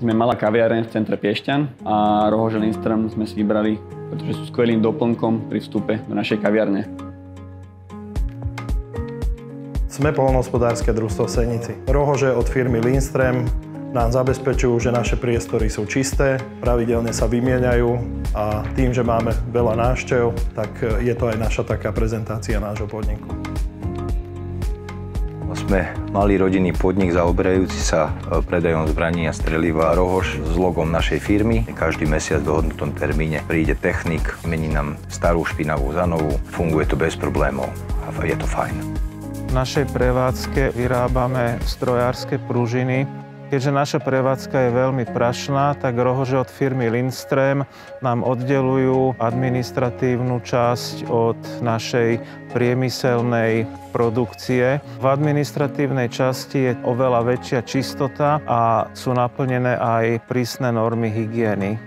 Sme malá kaviareň v centre Piešťan a Rohože Lindström sme si vybrali, pretože sú skvelým doplnkom pri vstupe do našej kaviarne. Sme poľnohospodárske družstvo v Senici. Rohože od firmy Lindström nám zabezpečujú, že naše priestory sú čisté, pravidelne sa vymieňajú a tým, že máme veľa návštev, tak je to aj naša taká prezentácia nášho podniku. Sme malý rodinný podnik zaoberajúci sa predajom zbraní a streliva Rohož s logom našej firmy. Každý mesiac v dohodnutom termíne príde technik, mení nám starú špinavú za novú, funguje to bez problémov a je to fajn. V našej prevádzke vyrábame strojárske pružiny. Keďže naša prevádzka je veľmi prašná, tak Rohože od firmy Lindström nám oddelujú administratívnu časť od našej priemyselnej produkcie. V administratívnej časti je oveľa väčšia čistota a sú naplnené aj prísne normy hygieny.